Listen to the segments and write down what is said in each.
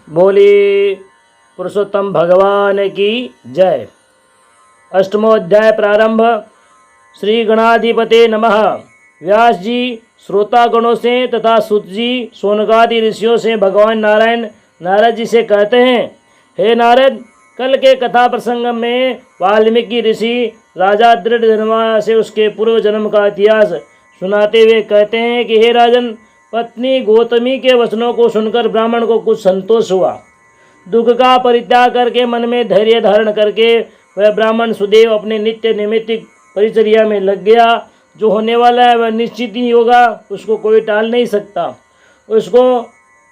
बोली पुरुषोत्तम भगवान की जय। अष्टमो अध्याय प्रारंभ। श्री गणाधिपते नमः। व्यास जी श्रोता गणों से तथा सुत जी सोनकादि ऋषियों से भगवान नारायण नारद जी से कहते हैं, हे नारद, कल के कथा प्रसंग में वाल्मीकि ऋषि राजा दृढ़ से उसके पूर्व जन्म का इतिहास सुनाते हुए कहते हैं कि हे राजन, पत्नी गौतमी के वचनों को सुनकर ब्राह्मण को कुछ संतोष हुआ। दुख का परित्याग करके मन में धैर्य धारण करके वह ब्राह्मण सुदेव अपने नित्य नैमित्तिक परिचर्या में लग गया। जो होने वाला है वह निश्चित ही होगा, उसको कोई टाल नहीं सकता। उसको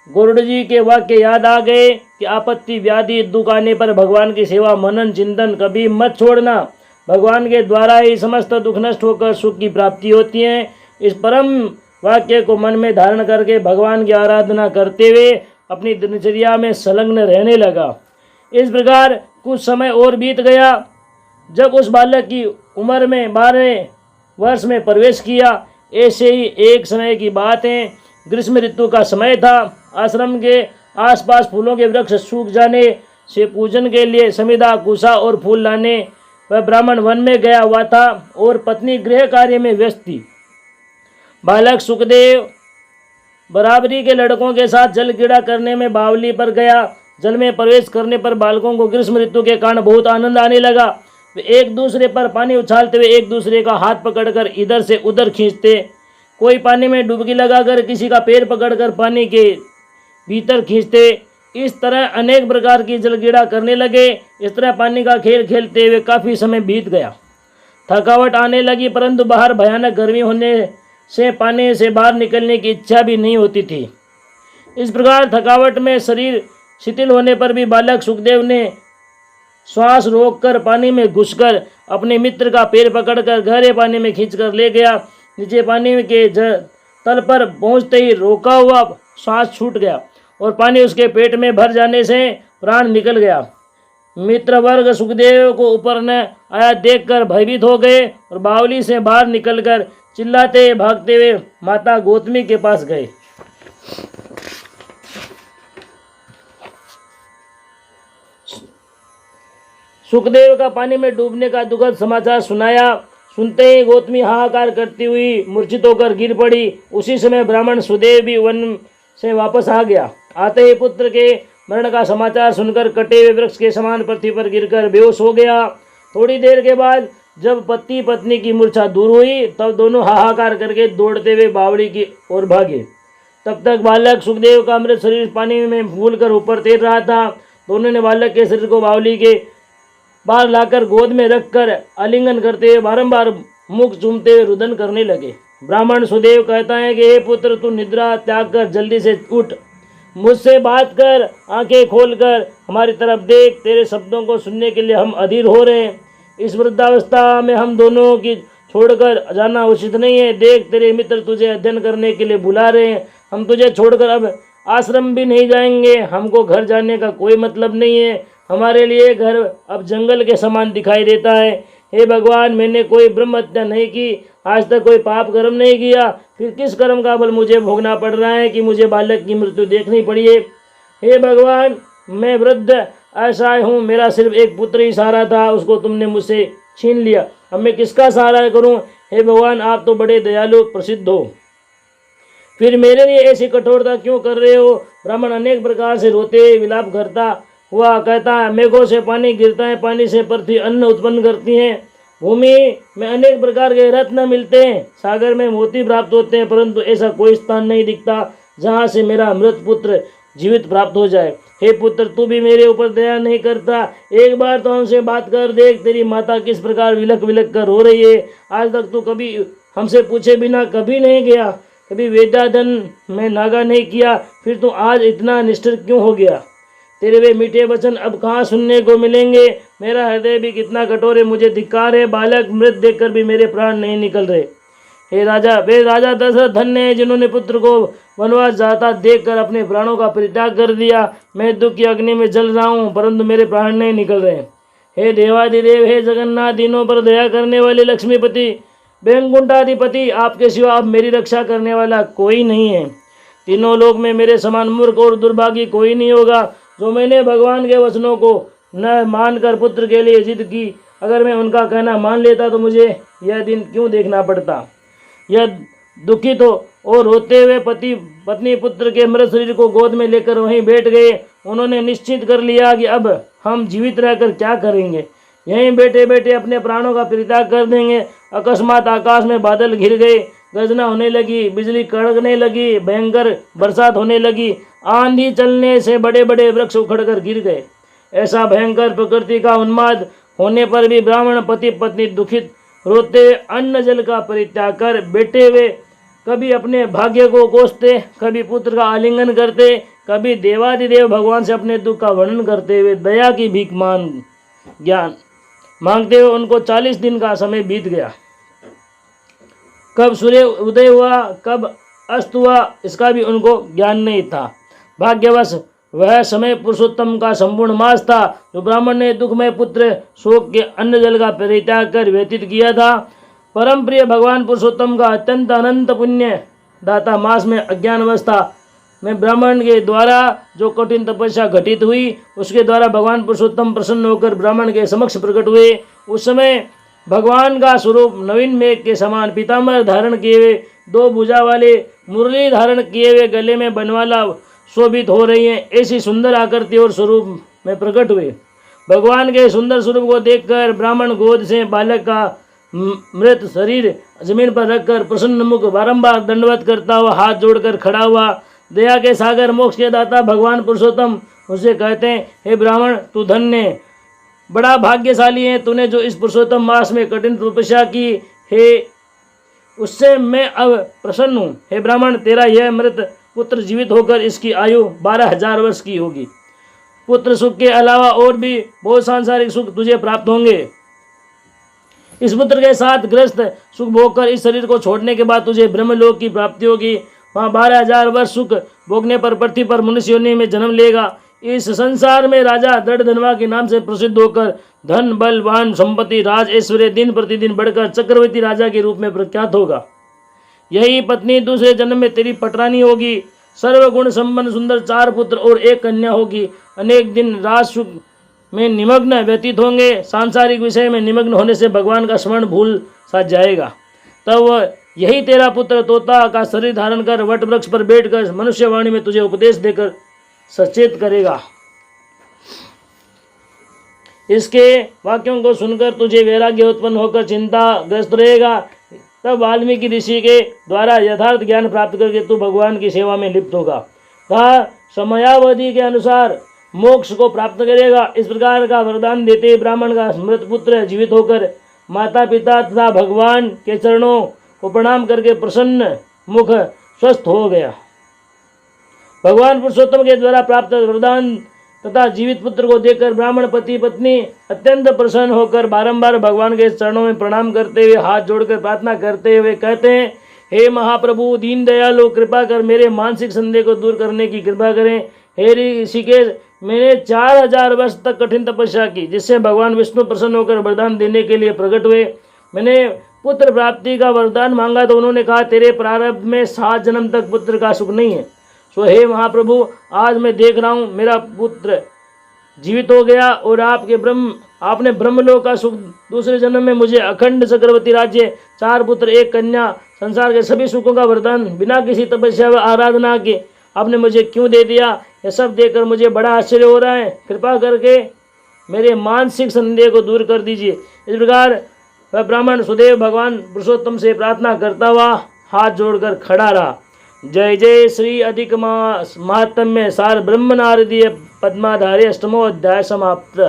गरुड़ जी के वाक्य याद आ गए कि आपत्ति व्याधि दुख आने पर भगवान की सेवा मनन चिंतन कभी मत छोड़ना। भगवान के द्वारा ही समस्त दुख नष्ट होकर सुख की प्राप्ति होती है। इस परम वाक्य को मन में धारण करके भगवान की आराधना करते हुए अपनी दिनचर्या में संलग्न रहने लगा। इस प्रकार कुछ समय और बीत गया। जब उस बालक की उम्र में 12 वर्ष में प्रवेश किया, ऐसे ही एक समय की बात है। ग्रीष्म ऋतु का समय था। आश्रम के आसपास फूलों के वृक्ष सूख जाने से पूजन के लिए समिधा कुशा और फूल लाने वह ब्राह्मण वन में गया हुआ था और पत्नी गृह कार्य में व्यस्त थी। बालक सुखदेव बराबरी के लड़कों के साथ जल क्रीड़ा करने में बावली पर गया। जल में प्रवेश करने पर बालकों को ग्रीष्म ऋतु के कारण बहुत आनंद आने लगा। वे एक दूसरे पर पानी उछालते हुए एक दूसरे का हाथ पकड़कर इधर से उधर खींचते, कोई पानी में डुबकी लगाकर किसी का पैर पकड़कर पानी के भीतर खींचते। इस तरह अनेक प्रकार की जल क्रीड़ा करने लगे। इस तरह पानी का खेल खेलते हुए काफ़ी समय बीत गया। थकावट आने लगी, परंतु बाहर भयानक गर्मी होने से पानी से बाहर निकलने की इच्छा भी नहीं होती थी। इस प्रकार थकावट में शरीर शिथिल होने पर भी बालक सुखदेव ने श्वास रोककर पानी में घुसकर अपने मित्र का पैर पकड़कर गहरे पानी में खींचकर ले गया। नीचे पानी के तल पर पहुंचते ही रोका हुआ श्वास छूट गया और पानी उसके पेट में भर जाने से प्राण निकल गया। मित्र वर्ग सुखदेव को ऊपर न आया देखकर भयभीत हो गए और बावली से बाहर निकलकर चिल्लाते भागते हुए माता गौतमी के पास गए। सुखदेव का पानी में डूबने का दुखद समाचार सुनाया। सुनते ही गौतमी हाहाकार करती हुई मूर्छित होकर गिर पड़ी। उसी समय ब्राह्मण सुदेव भी वन से वापस आ गया। आते ही पुत्र के मरण का समाचार सुनकर कटे हुए वृक्ष के समान पृथ्वी पर गिरकर बेहोश हो गया। थोड़ी देर के बाद जब पति पत्नी की मूर्छा दूर हुई, तब दोनों हाहाकार करके दौड़ते हुए बावड़ी की ओर भागे। तब तक बालक सुखदेव का मृत शरीर पानी में फूलकर ऊपर तैर रहा था। दोनों ने बालक के शरीर को बावली के बाहर लाकर गोद में रखकर आलिंगन करते हुए बारंबार मुख चूमते हुए रुदन करने लगे। ब्राह्मण सुदेव कहता है कि हे पुत्र, तू निद्रा त्याग कर जल्दी से उठ, मुझसे बात कर, आंखें खोलकर हमारी तरफ देख। तेरे शब्दों को सुनने के लिए हम अधीर हो रहे हैं। इस वृद्धावस्था में हम दोनों की छोड़कर जाना उचित नहीं है। देख, तेरे मित्र तुझे अध्ययन करने के लिए बुला रहे हैं। हम तुझे छोड़कर अब आश्रम भी नहीं जाएंगे। हमको घर जाने का कोई मतलब नहीं है। हमारे लिए घर अब जंगल के समान दिखाई देता है। हे भगवान, मैंने कोई ब्रह्म हत्या नहीं की, आज तक कोई पाप कर्म नहीं किया, फिर किस कर्म का बल मुझे भोगना पड़ रहा है कि मुझे बालक की मृत्यु देखनी पड़ी है। हे भगवान, मैं वृद्ध असहाय हूँ। मेरा सिर्फ एक पुत्र ही सहारा था, उसको तुमने मुझसे छीन लिया। अब मैं किसका सहारा करूँ? हे भगवान, आप तो बड़े दयालु प्रसिद्ध हो, फिर मेरे लिए ऐसी कठोरता क्यों कर रहे हो? ब्राह्मण अनेक प्रकार से रोते विलाप करता हुआ कहता है, मेघों से पानी गिरता है, पानी से पृथ्वी अन्न उत्पन्न करती है, भूमि में अनेक प्रकार के रत्न मिलते हैं, सागर में मोती प्राप्त होते हैं, परंतु ऐसा कोई स्थान नहीं दिखता जहाँ से मेरा मृत पुत्र जीवित प्राप्त हो जाए। हे पुत्र, तू भी मेरे ऊपर दया नहीं करता। एक बार तो हमसे बात कर देख, तेरी माता किस प्रकार विलक विलक कर रो रही है। आज तक तू कभी हमसे पूछे बिना कभी नहीं गया, कभी वेदाधन में नागा नहीं किया, फिर तू आज इतना निष्ठुर क्यों हो गया? तेरे वे मीठे वचन अब कहाँ सुनने को मिलेंगे? मेरा हृदय भी कितना कठोर है, मुझे धिक्कार है। बालक मृत देखकर भी मेरे प्राण नहीं निकल रहे। हे राजा, वे राजा दशरथ धन्य है जिन्होंने पुत्र को वनवास जाता देखकर अपने प्राणों का परित्याग कर दिया। मैं दुख की अग्नि में जल रहा हूँ, परंतु मेरे प्राण नहीं निकल रहे। हे देवादिदेव, हे जगन्नाथ, दिनों पर दया करने वाले लक्ष्मीपति, बैंकुंठाधिपति, आपके सिवा अब मेरी रक्षा करने वाला कोई नहीं है। तीनों लोक में मेरे समान मूर्ख और दुर्भागी कोई नहीं होगा। जो मैंने भगवान के वचनों को न मानकर पुत्र के लिए जिद की, अगर मैं उनका कहना मान लेता तो मुझे यह दिन क्यों देखना पड़ता। यह दुखित हो और रोते हुए पति पत्नी पुत्र के मृत शरीर को गोद में लेकर वहीं बैठ गए। उन्होंने निश्चित कर लिया कि अब हम जीवित रहकर क्या करेंगे, यहीं बैठे बैठे अपने प्राणों का परित्याग कर देंगे। अकस्मात आकाश में बादल घिर गए, गर्जना होने लगी, बिजली कड़कने लगी, भयंकर बरसात होने लगी, आंधी चलने से बड़े बड़े वृक्ष उखड़कर गिर गए। ऐसा भयंकर प्रकृति का उन्माद होने पर भी ब्राह्मण पति पत्नी दुखित रोते हुए अन्न जल का परित्याग कर बैठे हुए कभी अपने भाग्य को कोसते, कभी पुत्र का आलिंगन करते, कभी देवादिदेव भगवान से अपने दुख का वर्णन करते हुए दया की भीख ज्ञान मांगते हुए उनको 40 दिन का समय बीत गया। कब सूर्य उदय हुआ कब अस्त हुआ इसका भी उनको ज्ञान नहीं था। भाग्यवश वह समय पुरुषोत्तम का संपूर्ण मास था, जो ब्राह्मण ने दुखमय पुत्र शोक के अन्न जल का परित्याग कर व्यतीत किया था। परम प्रिय भगवान पुरुषोत्तम का अत्यंत अनंत पुण्य दाता मास में अज्ञान अवस्था में ब्राह्मण के द्वारा जो कठिन तपस्या घटित हुई, उसके द्वारा भगवान पुरुषोत्तम प्रसन्न होकर ब्राह्मण के समक्ष प्रकट हुए। उस समय भगवान का स्वरूप नवीन मेघ के समान पीताम्बर धारण किए हुए, 2 भुजा वाले मुरली धारण किए हुए, गले में बनवाला शोभित हो रही है, ऐसी सुंदर आकृति और स्वरूप में प्रकट हुए। भगवान के सुंदर स्वरूप को देखकर ब्राह्मण गोद से बालक का मृत शरीर जमीन पर रखकर प्रसन्न मुख बारंबार दंडवत करता हुआ हाथ जोड़कर खड़ा हुआ। दया के सागर मोक्ष के दाता भगवान पुरुषोत्तम उसे कहते हैं, हे ब्राह्मण तू धन्य बड़ा भाग्यशाली है, तूने जो इस पुरुषोत्तम मास में कठिन तपस्या की है उससे मैं अब प्रसन्न हूँ। हे ब्राह्मण तेरा यह मृत पुत्र जीवित होकर इसकी आयु 12,000 वर्ष की होगी। पुत्र सुख के अलावा और भी बहुत सांसारिक सुख तुझे प्राप्त होंगे। इस पुत्र के साथ ग्रस्त सुख भोगकर इस शरीर को छोड़ने के बाद तुझे ब्रह्मलोक की प्राप्ति होगी। वहाँ 12,000 वर्ष सुख भोगने पर पृथ्वी पर मनुष्य योनि में जन्म लेगा। इस संसार में राजा दृढ़ धनवा के नाम से प्रसिद्ध होकर धन बल वाहन संपत्ति राज ऐश्वर्य दिन प्रतिदिन बढ़कर चक्रवर्ती राजा के रूप में प्रख्यात होगा। यही पत्नी दूसरे जन्म में तेरी पटरानी होगी। सर्वगुण संपन्न सुंदर 4 पुत्र और 1 कन्या होगी। अनेक दिन राज सुख में निमग्न व्यतीत होंगे। सांसारिक विषय में निमग्न होने से भगवान का स्मरण भूल सा जाएगा। तब वह यही तेरा पुत्र तोता का शरीर धारण कर वट वृक्ष पर बैठकर मनुष्यवाणी में तुझे उपदेश देकर सचेत करेगा। इसके वाक्यों को सुनकर तुझे वैराग्य उत्पन्न होकर चिंताग्रस्त रहेगा। तब वाल्मीकि ऋषि के द्वारा यथार्थ ज्ञान प्राप्त करके तू भगवान की सेवा में लिप्त होगा तथा समयावधि के अनुसार मोक्ष को प्राप्त करेगा। इस प्रकार का वरदान देते ब्राह्मण का मृत पुत्र जीवित होकर माता पिता तथा भगवान के चरणों को प्रणाम करके प्रसन्न मुख स्वस्थ हो गया। भगवान पुरुषोत्तम के द्वारा प्राप्त वरदान तथा जीवित पुत्र को देखकर ब्राह्मण पति पत्नी अत्यंत प्रसन्न होकर बारंबार भगवान के चरणों में प्रणाम करते हुए हाथ जोड़कर प्रार्थना करते हुए कहते हैं, हे महाप्रभु दीन दयालु कृपा कर मेरे मानसिक संदेह को दूर करने की कृपा करें। हे ऋषिकेश मैंने 4,000 वर्ष तक कठिन तपस्या की, जिससे भगवान विष्णु प्रसन्न होकर वरदान देने के लिए प्रकट हुए। मैंने पुत्र प्राप्ति का वरदान मांगा तो उन्होंने कहा, तेरे प्रारब्ध में 7 जन्म तक पुत्र का सुख नहीं है। सो हे महाप्रभु आज मैं देख रहा हूँ मेरा पुत्र जीवित हो गया और आपने ब्रह्मलोक का सुख दूसरे जन्म में मुझे अखंड चक्रवर्ती राज्य 4 पुत्र 1 कन्या संसार के सभी सुखों का वरदान बिना किसी तपस्या व आराधना के आपने मुझे क्यों दे दिया। यह सब देखकर मुझे बड़ा आश्चर्य हो रहा है। कृपा करके मेरे मानसिक संदेह को दूर कर दीजिए। इस प्रकार वह ब्राह्मण सुदेव भगवान पुरुषोत्तम से प्रार्थना करता हुआ हाथ जोड़कर खड़ा रहा। जय जय श्री अधिक महात्म्य सार ब्रह्म नारदीय पद्माधारी अष्टमो अध्याय समाप्त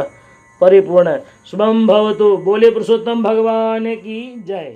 परिपूर्ण। शुभम भवतु। बोले पुरुषोत्तम भगवान की जय।